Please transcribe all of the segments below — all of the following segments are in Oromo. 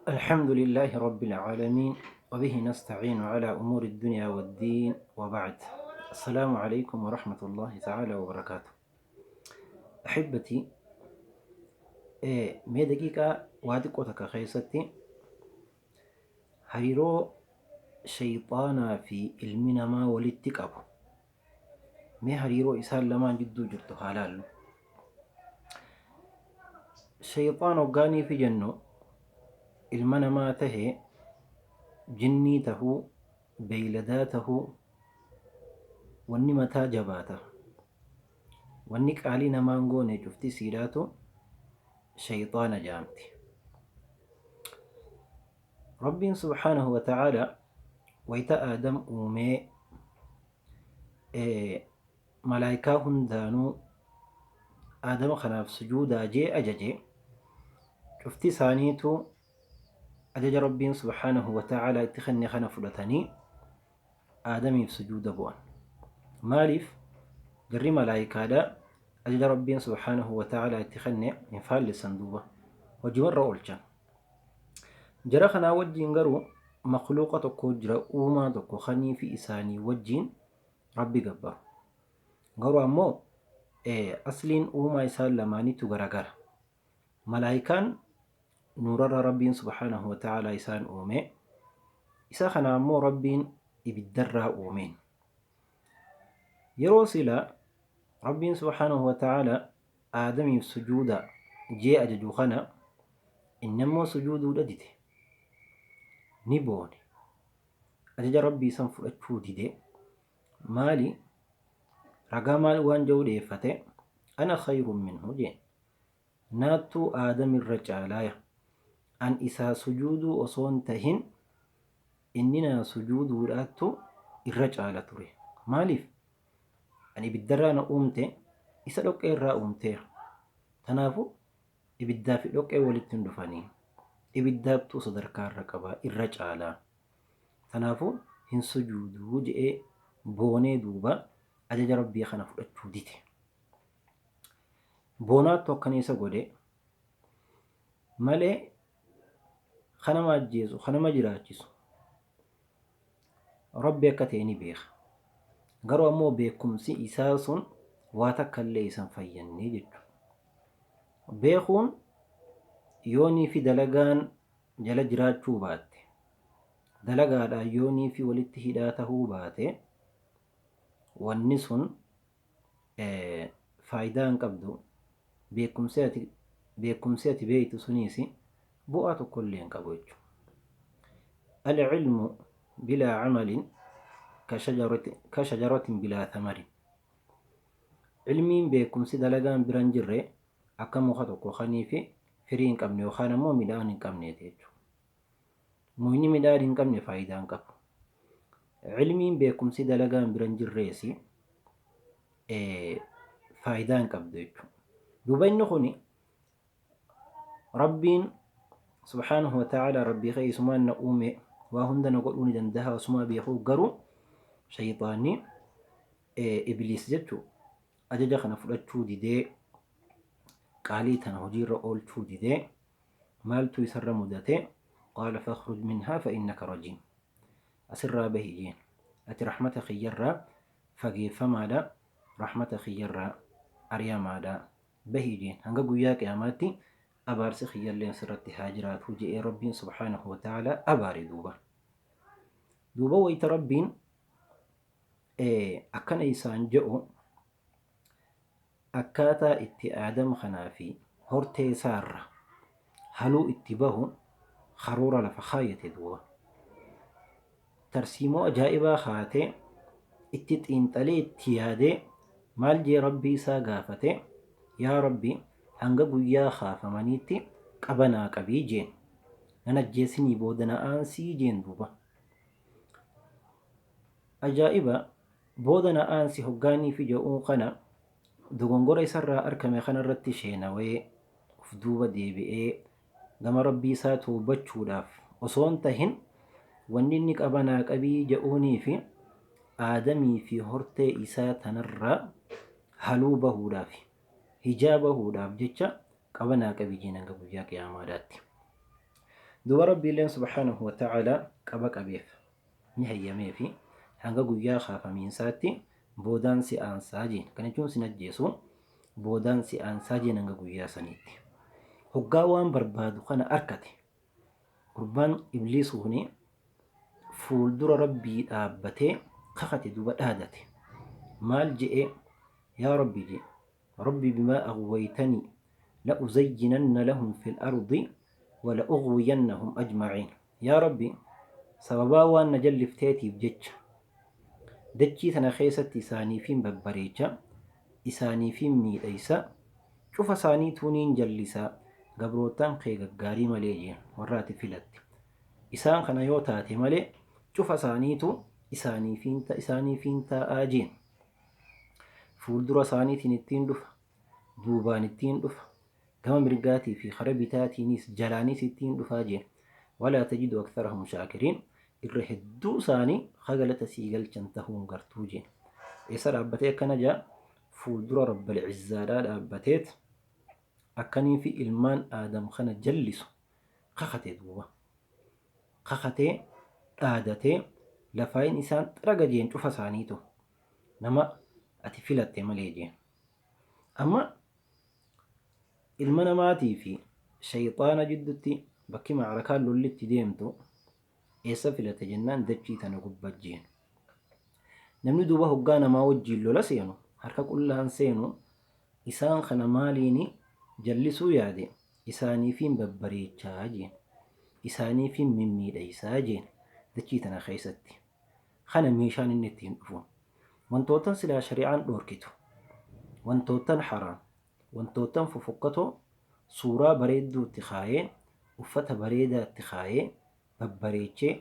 الحمد لله رب العالمين، وبه نستعين على أمور الدنيا والدين، وبعد. السلام عليكم ورحمة الله تعالى وبركاته. أحبتي، مي دقيقة وادقوتك خيستي هيرو شيطانا في علمنا ما ولدتك أبو مي هريرو إسال لما جدو جرتو حلال شيطان وقاني في جنو المنا ما تهي جنيته بيلداته wanni mataa jabaata wanni qaalii namaan goone cufti siidaatu shayxaana jaamti. Rabbiin subhaanahu wa ta'aala wayita aadam uumee malaayikaa hundaanuu aadama kanaaf sujuudaa jee ajaje cufti isaaniitu ajaja rabbiin subhaanahu wa ta'aala itti kenne kana fudhatanii aadamiif sujuuda bu'an. maaliif jarri malaayikaadha ajaja rabbiin subhaanahu wa ta'aala itti kenne hin faallisan duuba hojii warra oolchan. jara kanaa wajjiin garuu makluuqa tokko jira, uumaa tokko kanii fi isaanii wajjiin rabbi gabbaru. garuu ammoo asliin uumaa isaan lamaanitu garagara. malaayikaan nuurarra rabbiin subhaanahu wa ta'aala isaan uume, isa kana ammoo rabbiin ibiddarraa uumeen. yeroo sila rabbiin subhaanahu wa ta'aala aadamiif sujuuda jee ajaju kana inni ammoo sujuuduudha dide, ni boone, ajaja rabbii san fudhachuu dide. maali ragaa maal waan jedhu dhiyeeffate, ana khayrun minhu jeen, naattuu aadamirra caalaaya, an isaa sujuuduu osoon tahin inni naa sujuuduudhaattu irra caala ture. maaliif ani ibiddarraa na uumte, isa dhoqqee irraa uumteera. tanaafu ibiddaa fi dhoqqee walitti hin dhufanii, ibiddaattuu sadarkaarra qabaa, irra caalaa. tanaafu hin sujuuduu je'ee boonee duuba ajaja rabbii kana fudhachuu dide. boonaattu akkana isa godhe malee kanama ajjeesu kanama jiraachisu rabbi akka ta'e ni beeka. garuu ammoo beekumsi isaa sun waa takka illee isan fayyannee jechuudha. beekuun yoonii fi dalagaan jala jiraachuu baatte, dalagaadhaan yoonii fi walitti hidhaa tahuu baate, wanni sun faayidaa hin qabdu. beekumsi ati beeytu suniis bu'aa tokko illee hin qabu jechuudha. al-ilmu bilaa camalin kashajaratin bilaa thamarin. ilmiin beekumsi dalagaan biran jirre akka muka tokko kanii fi firii hin qabne yookaan ammoo midhaan hin qabneeti jechuudha. mukni midhaan hin qabne faayidaa hin qabu. ilmiin beekumsi dalagaan biran jirrees faayidaa hin qabdu jechuudha. duuba inni kun rabbiin subhaanahu wa ta'aala rabbii keeysumaan na uume waa hunda na godhuu ni danda'a osuma beekuu, garuu shayxaanni ibliis jechuu ajaja kana fudhachuu didee qaalii tana hojiirra oolchuu didee maaltu isarra mudate, qaala fakhruj minhaa fa innaka rajiim, asirraa bahi jeen, ati rahmata kiyyarraa fageeffamaadha, rahmata kiyyarraa ari'amaadha, bahi jeen, hanga guyyaa qiyaamaatti abaarsi kiyyalleen sirratti haa jiraatu je'ee rabbiin subhaanahu wa ta'aala abaare. duuba wayita rabbiin akkana isaan je'u akkaataa itti aadam kanaa fi hortee isaarra haluu itti bahu karoora lafa kaayyate. duuba tarsiimoo ajaa'ibaa kaatee itti xiinxalee itti yaadee maal jee rabbii isaa gaafate, yaa rabbi hanga guyyaa kaafamaniitti qabanaa qabii jeen, nan ajjeesinii booda na aansii jeen. duuba ajaa'iba, booda na aansi hoggaanii fi je'uu kana dogongora isarraa arkame kanarratti sheenawee uf duuba deebi'ee gama rabbii isaa tuubachuudhaaf osoon tahin wanni inni qabanaa qabii je'uunii fi aadamii fi hortee isaa tanarraa haluu bahuudhaaf, hijaa bahuudhaaf jecha qabanaa qabii jeen hanga guyyaa qiyaamaadhaatti. دوبا ربي الله سبحانه وتعالى قبق أبيف نهيمي في hanga guyyaa kaafamiinsaatti boodaan si aansaa jeen kana jechuun sin ajjeesu boodaan si aansaa jeen hanga guyyaa saniitti hoggaa waan barbaadu kana arkate gurbaan ibliisuu kuni fuuldura rabbii dhaabbatee kakate duba dhaadate maal je'e yaa rabbi je rabbi bimaa aghwaytanii la'uzayyinanna lahum fil ardi ولأغوينهم أجمعين يا ربي سببا وان نجلفتيتي بجج دجي تنا خيست إساني فين ببريجا إساني فين ميليسا شوف ساني تونين جلسا قبروتان خيغ غاري مليجي وراتي فيلت إسان خنا يوتاتي ملي شوف سانيتو إساني فين تا آجين فولدرا ساني تنتين دفا دوبان التين دفا كما مرقاتي في خربتاتي نيس جلاني 60 دفاجين ولا تجد أكثرهم شاكرين الرهدو ساني خجلت سيقل چنتهون قرتوجين إسر أبتيت كان جاء فولدر رب العزالات أبتيت أكني في إلمان آدم خنا جلسو قختي دوبا قختي آدتي لفاين إسان رقجين شوف سانيتو نما أتفلت مليجين أما ilma namaatii fi shayxaana jiddutti bakki macrakaan lollitti deemtu eessa filate jennaan dachii tana gubbajjeen namni duuba hoggaa namaa wajjiin lola seenu harka qullaan seenu isaan kana maaliini jallisuu yaade isaaniifiin babbareechaa jeen isaaniifiin mimmiidhaysaa jeen dachii tana keessatti kana meeshaan inni ittiin dhufu wantootan silaa shari'aan dhoorkitu wantootan haraam wantootan fofokkatoo suuraa bareedduutti kaayee uffata bareedaatti kaayee babbareechee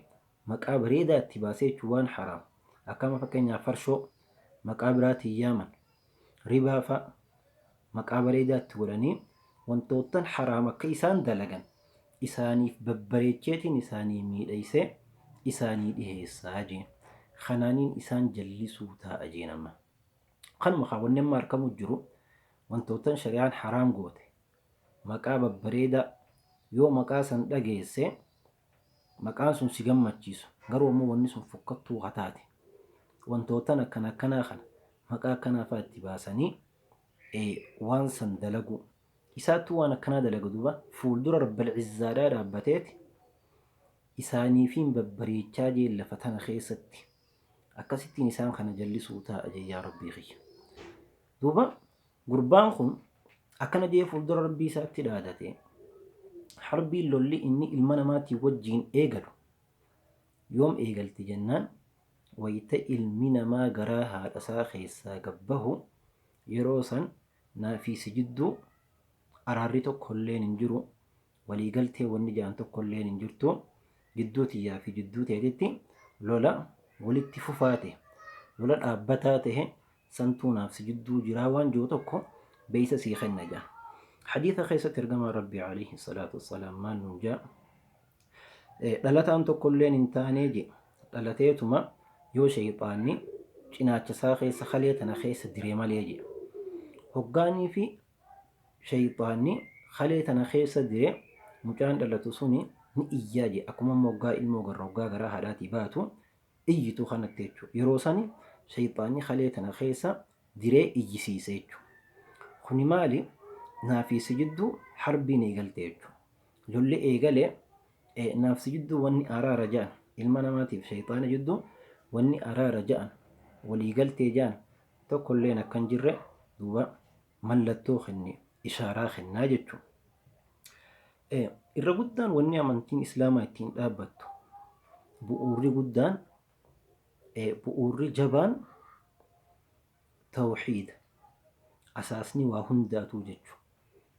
maqaa bareedaatti baasee jechuun waan haraam akkama fakkeenyaaf farshoo maqaa biraatiin yaaman ribaa fa'a maqaa bareedaatti godhanii wantootan haraam akka isaan dalagan isaaniif babbareecheetiin isaanii miidhaysee isaanii dhiheessaa jeen kanaaniin isaan jallisuu taa'a jeenama kanuma kaawwanneen markamu jiru wantootan shari'aan haraam goote maqaa babbareedaa yoo maqaa san dhageesse maqaan sun si gammachiisu garuu ammoo wanni sun fokkattuu hataate wantootan akkanaa kana maqaa akkanaa itti baasanii waan san dalagu isaattuu waan akkanaa dalagu duuba fuuldura rabbal cizzaadhaa dhaabbateeti isaaniifiin babbareechaa jeen lafa tana keessatti akkasittiin isaan kana jallisuu taa'a jee yaa rabbii kiyya duuba gurbaan kun akkana jee fuuldura rabbii isaatti dhaadate harbiin lolli inni ilma namaatii wajjiin eegalu yoom eegalti jennaan wayita ilmi namaa garaa haadhasaa keessaa gabbahu yeroo san naafiisi jidduu araarri tokkolleen hin jiru waliigaltee wanni jaan tokkolleen hin jirtu gidduu tiyyaa fi jidduu teetitti lola walitti fufaate lola dhaabbataa tahe santuu naafsi jidduu jiraa waan jiru tokko beeysa sii kenna jaa حديث خيسة ترجمة ربي عليه الصلاة والسلام ما نجا دلتان تقولين انتاني جي دلتيتما يو شيطاني جناتش ساخيس خليتنا خيس دريما ليجي هقاني في شيطاني خليتنا خيس دري مجان دلتسوني ni iyyaje akkuma moggaa ilmoo garroggaa garaa haadhaati baatu iyyitu kanatti jechuudha yeroo sani shayxaanni kalee tana keessa diree iyyisiise jechuudha kuni maali naafisi jidduu harbiin eegalte jechuudha lolli eegalee naafsi jidduu wanni araara ja'an ilma namaatiif shayxaana jidduu wanni araara ja'an waliigaltee ja'an tokkolleen akkan jirre duuba mallattoo kenne ishaaraa kennaa jechuudha. Irra guddaan wanni amantiin islaamaa ittiin dhaabbattu bu'uurri guddaan bu'uurri jabaan tawxiida asaasni waa hundaatu jechuudha.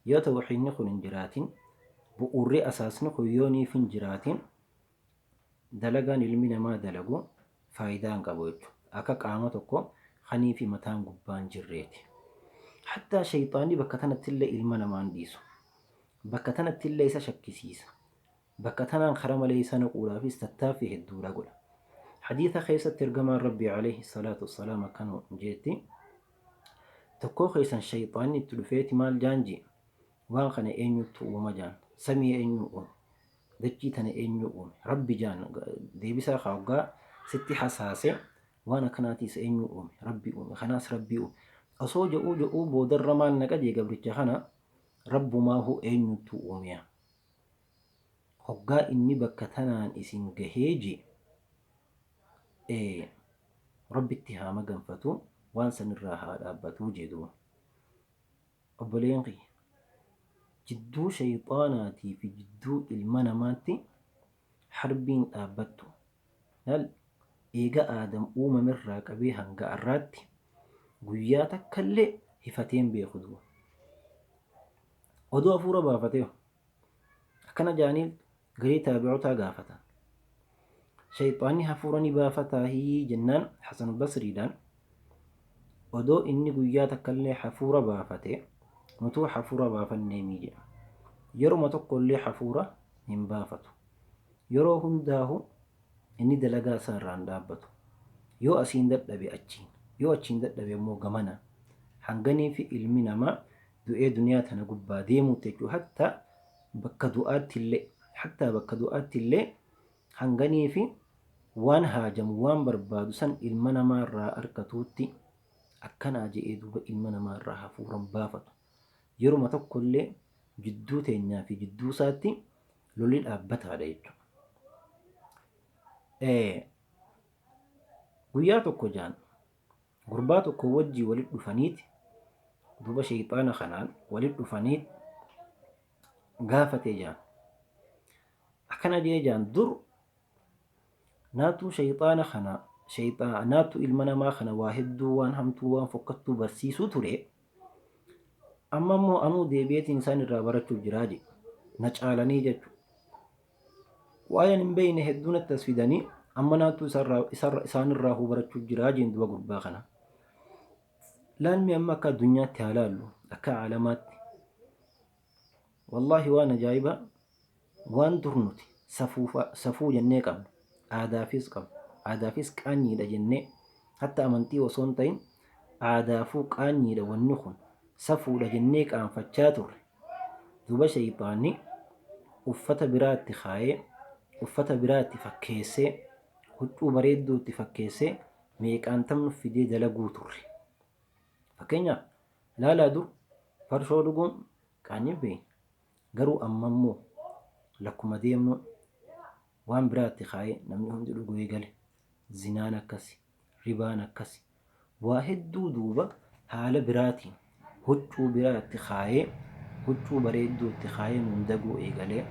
Yoo tawxiidni kun hin jiraatin bu'uurri asaasni kun yooniif hin jiraatin dalagaan ilmi namaa dalagu faayidaa hin qabu jechuudha. Akka qaama tokko hanii fi mataan gubbaan jirreeti. Hattaa shayxaanni bakka tanattillee ilma namaan dhiisu. Bakka tanatti illee isa shakkisiisa. Bakka tanaan karaa malee isa naquudhaafis tattaaffii hedduudha godha. Hadiisa keessatti ergamaan Rabbii alayhi salaatu wassalaam akkana jeetti. Tokkoo keessan shayxaanni itti dhufeeti maal jaanji waan kana eenyutti uuma jaan samii eenyu uume dachii tana eenyu uume rabbi jaan deebisaa hoggaa sitti hasaase waan akkanaatiis eenyu uume rabbi uume kanaas rabbi uume osoo je'uu boodarra maal naqajee gabricha kana rabbumaahu eenyutu uumeya hoggaa inni bakka tanaan isin gahee jee rabbitti haa maganfatu waan sanirraa haa dhaabbatuu jedhu obboleen qiyya jidduu shayxaanaatii fi jidduu ilma namaatti harbiin dhaabbattu laal eega aadam uumamirraa qabee hanga arraatti guyyaa takkallee hifateen beeku du'a oduu hafuura baafatee akkana jaanii garii taabi'otaa gaafatan shayxaanni hafuura ni baafataa jennaan Hasan Basriidhaan odoo inni guyyaa takkallee hafuura baafate nutuu hafuura baafannee miidhe yeruma tokkollee hafuura hin baafatu yeroo hundaahu inni dalagaa isaa irraan dhaabbatu yoo asiin dadhabe achiin yoo achiin dadhabe immoo gamana hanganii fi ilmi namaa du'ee duniyaa tana gubbaa deemuutti jechuudha bakka du'aatti illee hanganii fi waan haajamu waan barbaadu san ilma namaa irraa arkatuutti akkanaa je'ee duuba ilma namaa irraa hafuuran baafatu yeruma tokkollee jidduu teenyaa fi jidduu isaatti lolli dhaabbataadha jechuudha. Guyyaa tokko jaan gurbaa tokko wajjii walitti dhufaniiti duuba shayxaana kanaan walitti dhufaniit gaafatee jaan akkana jee jaan dur naatu shayxaana kana naatu ilma namaa kana waa hedduu waan hamtuu waan fokkattuu barsiisuu ture amma immoo anuu deebi'eetiin isaan irraa barachuuf jiraa je na caalanii jechuudha waa'een hin beeyne hedduu natti as fidanii amma naatu isaan irraa barachuuf jiraa jeen duba gurbaa kana laalmi amma akka addunyaatti haa laallu akka caalamaatti wallaahi waan ajaa'iba waan dur nuti safuu jennee qabnu aadaafis qaanyiidha jennee hatta amantii osoo hin ta'in aadaafuu qaanyiidha wanni kun safuudha jennee qaanfachaa turre duba shayxaanni uffata biraatti kaayee uffata biraatti fakkeessee huccuu bareedduutti fakkeessee meeqaan tamnu fidee dalaguu turre fakkeenyaaf laalaa dur farshoo dhuguun qaanyi beeyna garuu amma immoo lakkuma deemnu waan biraatti kaayee namni hundi dhuguu eegale zinaan akkasi ribaan akkasi waa hedduu duuba haala biraatiin huccuu biraatti kaayee huccuu bareedduutti kaayee nuun daguu eegalee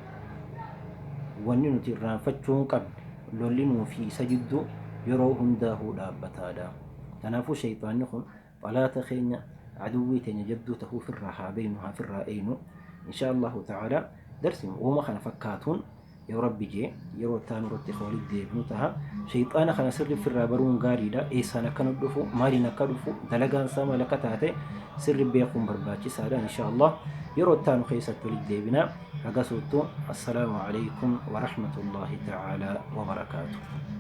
wanni nuti irraanfachuu hin qabne lolli nuu fi isa jidduu yeroo hundaahuu dhaabbataadha kanaafuu shayxaanni kun xalaata keenya aduwwii teenya jabduu tahuu firraa haa beeynu haa firraa eeynu insha allahu ta'ala darsi uuma kana fakkaatuun yoo rabbi jee yeroo taan irratti walitti deebinu taha shayxaana kana sirri firraa baruun gaariidha eessaan akkana dhufu maaliin akka dhufu dalagaan isaa maal akka taate sirri beekuun barbaachisaadha insha allah yeroo taan keessatti walitti deebina haga suuttu assalaamu alaykum wa rahmatullahi ta'ala wa barakaatuh